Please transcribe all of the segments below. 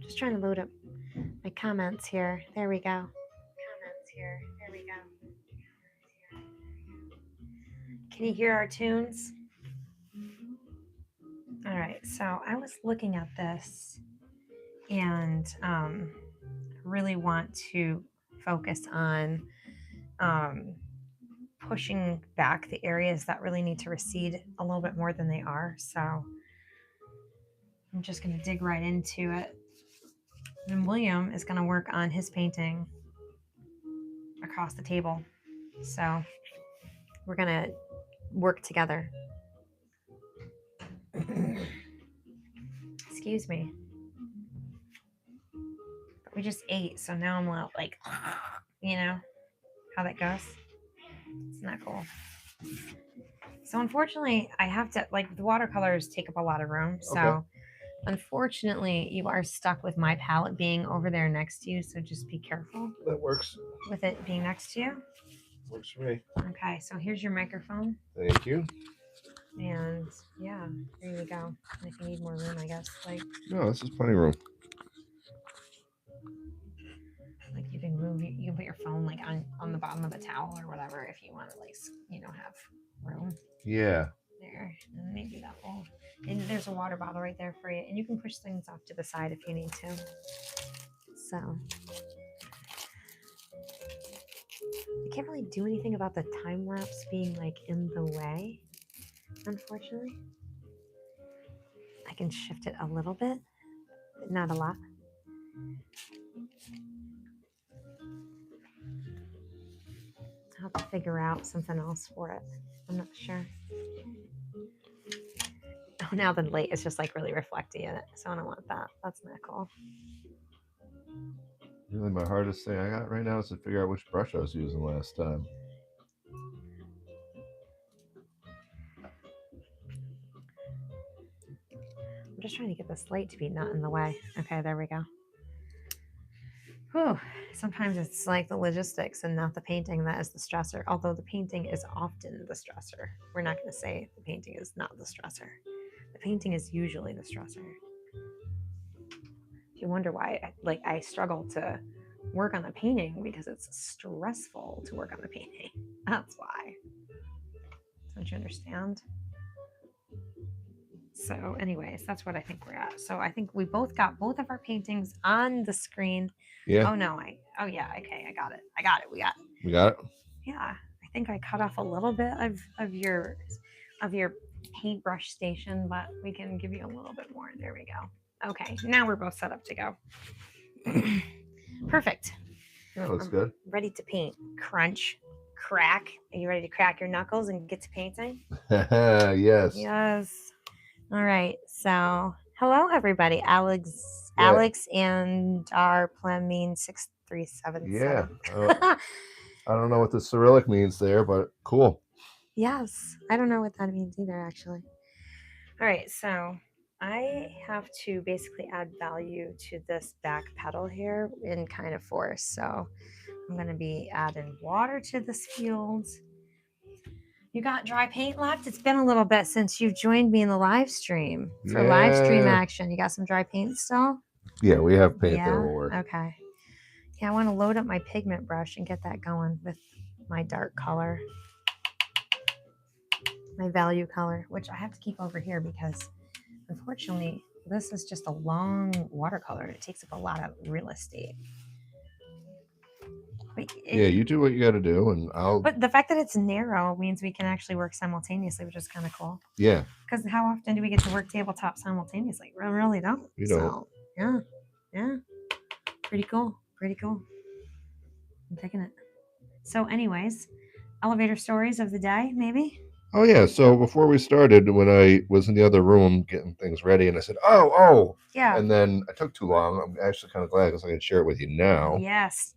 Just trying to load up my comments here. There we go. Can you hear our tunes? All right, so I was looking at this and really want to focus on pushing back the areas that really need to recede a little bit more than they are. So I'm just going to dig right into it. And William is going to work on his painting across the table. So we're going to work together. Excuse me. But we just ate, so now I'm like, you know how that goes? It's not cool. So unfortunately, I have to, like, the watercolors take up a lot of room. So okay. Unfortunately, you are stuck with my palette being over there next to you. So just be careful. That works. With it being next to you. Works for me. Okay, so here's your microphone. Thank you. And yeah, there you go. And if you need more room, I guess. Like, no, this is plenty of room. Like you can put your phone like on the bottom of the towel or whatever if you want to, like, have room. Yeah. There, and maybe that will. And there's a water bottle right there for you, and you can push things off to the side if you need to. So I can't really do anything about the time lapse being like in the way, unfortunately. I can shift it a little bit, but not a lot. I'll have to figure out something else for it. I'm not sure. Oh, now the light is just like really reflecting in it, so I don't want that. That's not cool. Really, my hardest thing I got right now is to figure out which brush I was using last time. I'm just trying to get this light to be not in the way. Okay, there we go. Whew. Sometimes it's like the logistics and not the painting that is the stressor, although the painting is often the stressor. We're not going to say the painting is not the stressor. The painting is usually the stressor. If you wonder why I struggle to work on the painting, because it's stressful to work on the painting. That's why. Don't you understand? So anyways, that's what I think we're at. So I think we both got both of our paintings on the screen. Yeah. Okay, I got it. We got it. Yeah, I think I cut off a little bit of your paintbrush station, but we can give you a little bit more. There we go. Okay, now we're both set up to go. Perfect. That looks good. Ready to paint. Crunch, crack. Are you ready to crack your knuckles and get to painting? Yes. Yes. All right. So, hello everybody. Alex and our Plemine 6377. Yeah. I don't know what the Cyrillic means there, but cool. Yes. I don't know what that means either, actually. All right. So I have to basically add value to this back petal here in kind of force. So I'm going to be adding water to this field. You got dry paint left? It's been a little bit since you've joined me in the live stream for live stream action. You got some dry paint still? Yeah, we have paint that will work. Okay. Yeah, I want to load up my pigment brush and get that going with my dark color. My value color, which I have to keep over here because unfortunately this is just a long watercolor. It takes up a lot of real estate. Yeah, you do what you got to do, and I'll. But the fact that it's narrow means we can actually work simultaneously, which is kind of cool. Yeah. Because how often do we get to work tabletop simultaneously? We really don't. We don't. So, yeah. Pretty cool. I'm taking it. So, anyways, elevator stories of the day, maybe. Oh yeah. So before we started, when I was in the other room getting things ready, and I said, "Oh." Yeah. And then I took too long. I'm actually kind of glad because I can share it with you now. Yes.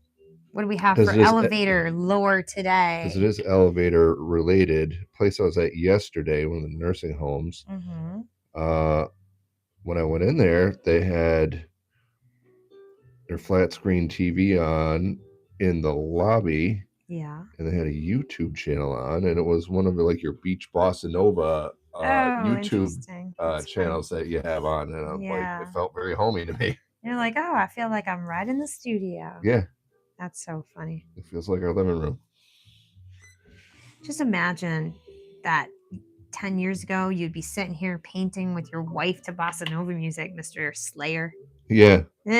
What do we have for elevator lore today? Because it is elevator related. Place I was at yesterday, one of the nursing homes. Mm-hmm. When I went in there, they had their flat screen TV on in the lobby. Yeah. And they had a YouTube channel on, and it was one of the, like, your Beach Bossa Nova YouTube channels that you have on, and I'm like, it felt very homey to me. You're like, oh, I feel like I'm right in the studio. Yeah, That's so funny. it feels like our living room. Just imagine that 10 years ago, you'd be sitting here painting with your wife to bossa nova music, Mr. Slayer. Yeah, The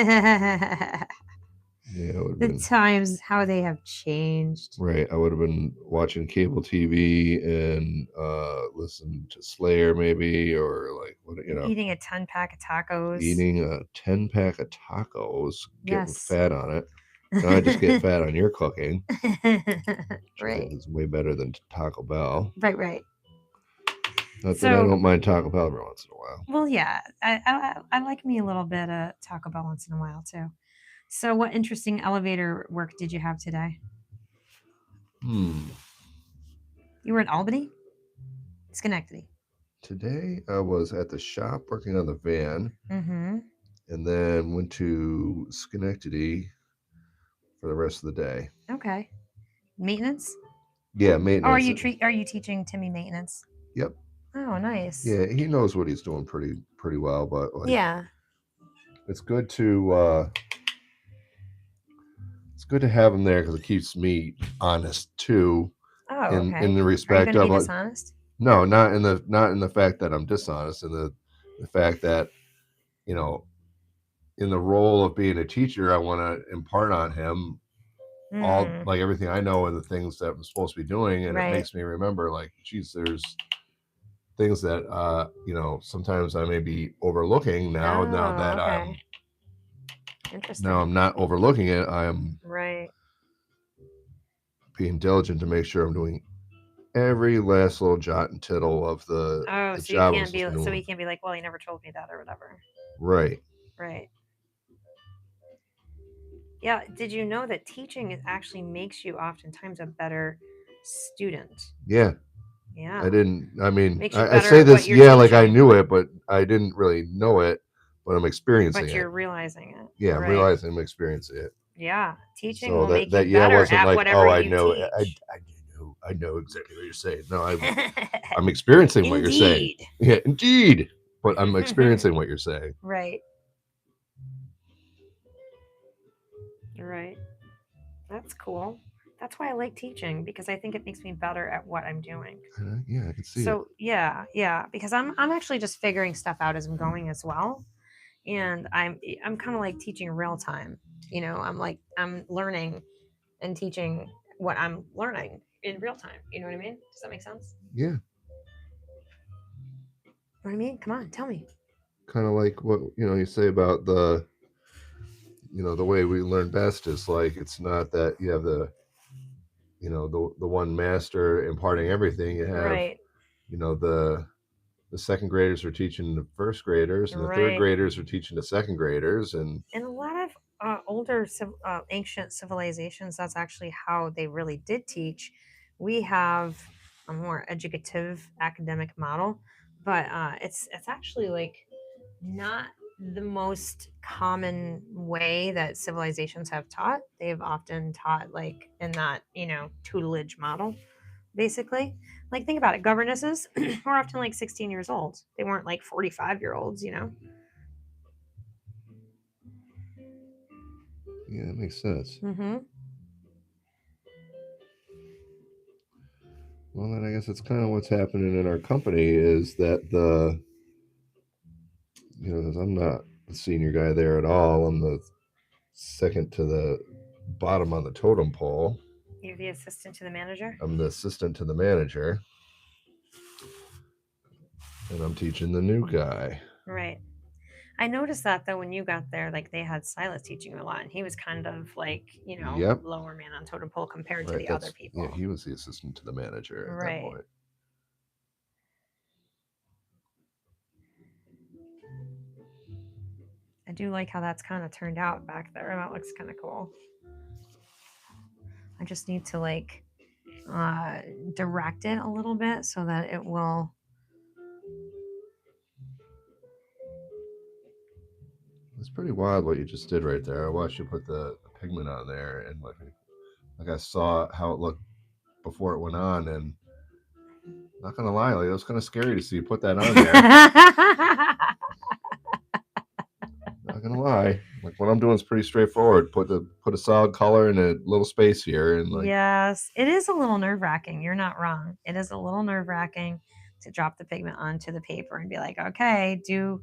yeah, it would have been times, how they have changed. right. I would have been watching cable TV and listening to Slayer maybe, or like what Eating a 10-pack of tacos. eating a 10-pack of tacos, getting Yes. fat on it. Now I just get fat on your cooking, which I think Right. is way better than Taco Bell. Right. Not that I So, don't mind Taco Bell every once in a while. well, yeah, I like me a little bit of Taco Bell once in a while too. So, what interesting elevator work did you have today? You were in Albany? Schenectady. Today I was at the shop working on the van, Mm-hmm. and then went to Schenectady for the rest of the day. Okay. Maintenance? Yeah, Oh, maintenance. are you teaching Timmy maintenance? Yep. Oh, nice. Yeah, he knows what he's doing pretty well, but like Yeah. it's good to have him there because it keeps me honest too. Oh, In okay. the Are you respect going to be of like, dishonest? no, not in the fact that I'm dishonest, in the fact that you know in the role of being a teacher, I want to impart on him all Mm, like everything I know and the things that I'm supposed to be doing, and it right. makes me remember like, geez, there's things that sometimes I may be overlooking now. Now Oh, that okay. Interesting. I'm not overlooking it, I am Right. being diligent to make sure I'm doing every last little jot and tittle of the Oh, so you job I'm can't supposed be to be so doing. he can't be like, well, he never told me that or whatever. Right. Right. Yeah. Did you know that teaching actually makes you oftentimes a better student? Yeah. Yeah. I didn't. I mean, Makes you I better say at what this, you're yeah, like I teaching, knew it, but I didn't really know it. But I'm experiencing but it. you're realizing it. Yeah, I'm Right. realizing I'm experiencing it. Yeah. Teaching So will make that you yeah better wasn't at like, whatever oh, I you know teach. I know exactly what you're saying. No, I'm experiencing what you're saying. Indeed. Yeah, indeed. But I'm experiencing what you're saying. Right. Right. That's cool. That's why I like teaching because I think it makes me better at what I'm doing. Yeah, I can see it. So yeah, because I'm actually just figuring stuff out as I'm going as well, and I'm kind of like teaching real time. I'm learning and teaching what I'm learning in real time. You know what I mean? Does that make sense? Yeah, You know what I mean? Come on, tell me. kind of like what you say about the the way we learn best is like, it's not that you have the one master imparting everything. You have Right. the second graders are teaching the first graders, and the third Right. graders are teaching the second graders, and In a lot of older ancient civilizations, that's actually how they really did teach. We have a more educative academic model, but it's actually like not the most common way that civilizations have taught. They've often taught like in that tutelage model, basically. Like think about it, governesses were often like 16 years old. They weren't like 45-year-olds. yeah, that makes sense. Mm-hmm. Well, then I guess that's kind of what's happening in our company, is that because I'm not the senior guy there at all. I'm the second to the bottom on the totem pole. You're the assistant to the manager? I'm the assistant to the manager, and I'm teaching the new guy. Right. I noticed that though when you got there, like they had Silas teaching you a lot, and he was kind of like, Yep. lower man on totem pole compared to Right. the other That's people. he was the assistant to the manager at that Right. point. I do like how that's kind of turned out back there. That looks kind of cool. I just need to like direct it a little bit so that it will. It's pretty wild what you just did right there. I watched you put the pigment on there, and like I saw how it looked before it went on, and not gonna lie, like, it was kind of scary to see you put that on there. Not Not gonna lie. Like what I'm doing is pretty straightforward. Put a solid color in a little space here, and like Yes, it is a little nerve wracking. You're not wrong. It is a little nerve wracking to drop the pigment onto the paper and be like, okay, do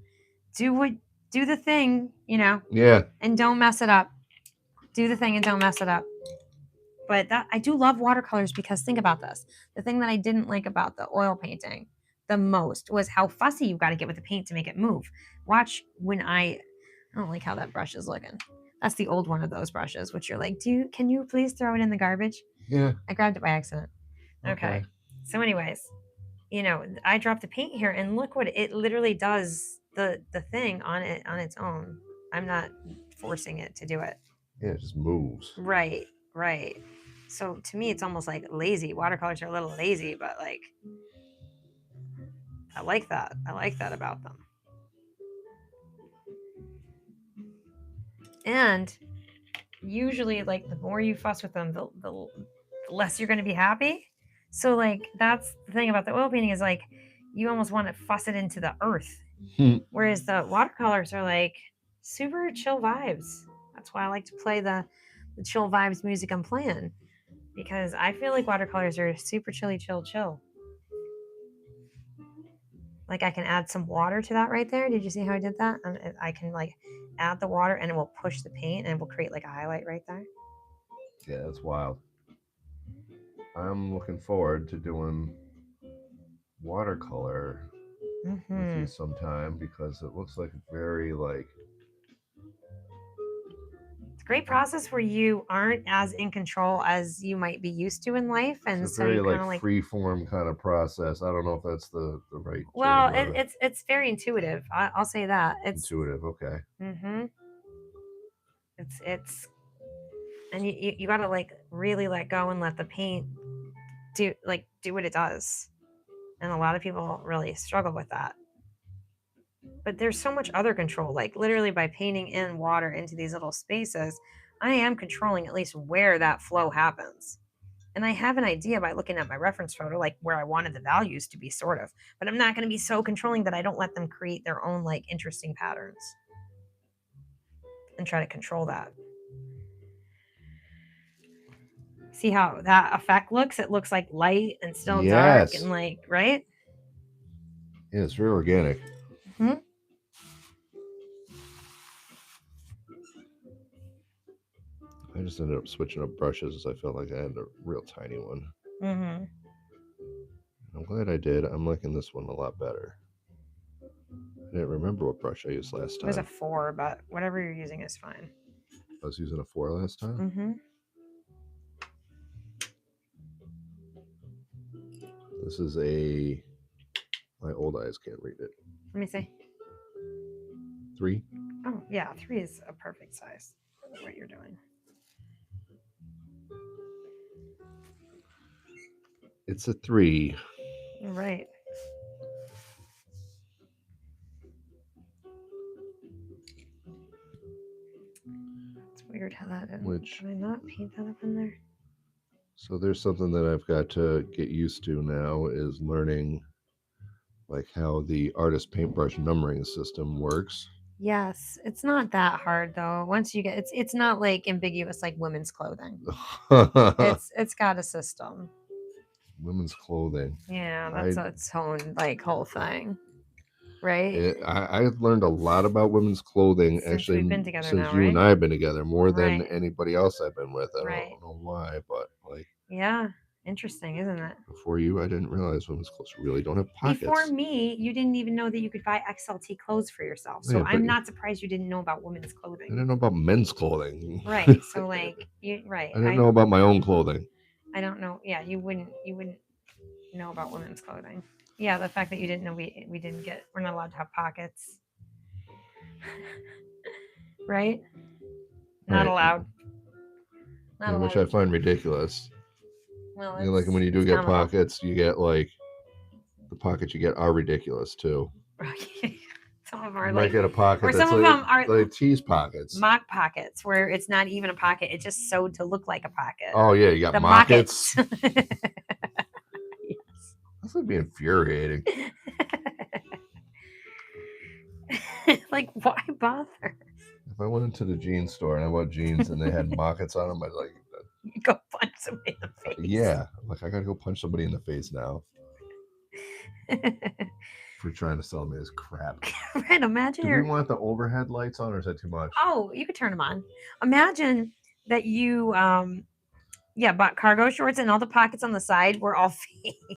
what do the thing, yeah, and don't mess it up. Do the thing and don't mess it up. But that I do love watercolors because think about this. The thing that I didn't like about the oil painting the most was how fussy you got to get with the paint to make it move. Watch when I don't like how that brush is looking. That's the old one of those brushes, which you're like, can you please throw it in the garbage? yeah. I grabbed it by accident. Okay. Okay. So, anyways, I dropped the paint here, and look what it literally does the thing on it on its own. I'm not forcing it to do it. Yeah, it just moves. Right, right. So to me, it's almost like lazy. Watercolors are a little lazy, but like I like that. I like that about them. And usually, like the more you fuss with them, the less you're going to be happy. So like that's the thing about the oil painting is like you almost want to fuss it into the earth, whereas the watercolors are like super chill vibes. That's why I like to play the chill vibes music I'm playing, because I feel like watercolors are super chilly, chill. Like I can add some water to that right there. Did you see how I did that? And I can like add the water and it will push the paint and it will create like a highlight right there. Yeah, that's wild. I'm looking forward to doing watercolor with you sometime because it looks like very like It's a great process where you aren't as in control as you might be used to in life, and it's a so very you kind like of like. free form kind of process. I don't know if that's the right Well, term. it's very intuitive. I'll say that it's. Intuitive. Okay. Mm-hmm. It's and you got to like really let go and let the paint do what it does, and a lot of people really struggle with that. But there's so much other control, like literally by painting in water into these little spaces, I am controlling at least where that flow happens. And I have an idea by looking at my reference photo, like where I wanted the values to be, sort of. But I'm not going to be so controlling that I don't let them create their own like interesting patterns and try to control that. See how that effect looks? It looks like light and still dark Yes. and like, right? Yeah, it's very organic. Hmm. I just ended up switching up brushes as I felt like I had a real tiny one. Mm-hmm. I'm glad I did. I'm liking this one a lot better. I didn't remember what brush I used last It was a time. 4, but whatever you're using is fine. I was using a 4 last time. Mm-hmm. This is a. My old eyes can't read it. Let me see. 3. Oh, yeah, 3 is a perfect size for what you're doing. It's a 3. All right. It's weird how that didn't. Which. Did I not paint that up in there? So there's something that I've got to get used to now is learning like how the artist paintbrush numbering system works. Yes, it's not that hard though. Once you get it's not like ambiguous like women's clothing. It's got a system. Women's clothing. Yeah, that's its own like whole thing, right? I've learned a lot about women's clothing Since actually we've been together since now, you right? and I have been together more than Right. anybody else I've been with. I Right. don't know why, but like Yeah, interesting, isn't it? before you, I didn't realize women's clothes really don't have pockets. Before me, you didn't even know that you could buy XLT clothes for yourself. So Yeah, but I'm not surprised you didn't know about women's I clothing. didn't know about men's clothing. Right. So like right. I didn't know about my own clothing. I don't know. Yeah, you wouldn't know about women's clothing. Yeah, the fact that you didn't know we're not allowed to have pockets. Right? Not Right. allowed. Not Yeah, allowed. which I find ridiculous. Well, You know, like when you do get comical. pockets, you get like the pockets you get are ridiculous too. Some of them are You like, might get a pocket or that's some of like, them are like tease pockets. mock pockets where it's not even a pocket; it's just sewed to look like a pocket. Oh yeah, you got the mockets. Yes. That's like be infuriating. Like, why bother? if I went into the jeans store and I bought jeans and they had pockets on them, I'd like, You go punch somebody in the face. yeah, like I gotta go punch somebody in the face now for trying to sell me this crap. Right, imagine Do we want the overhead lights on, or is that too much? Oh, you could turn them on. Imagine that you bought cargo shorts and all the pockets on the side were all fake.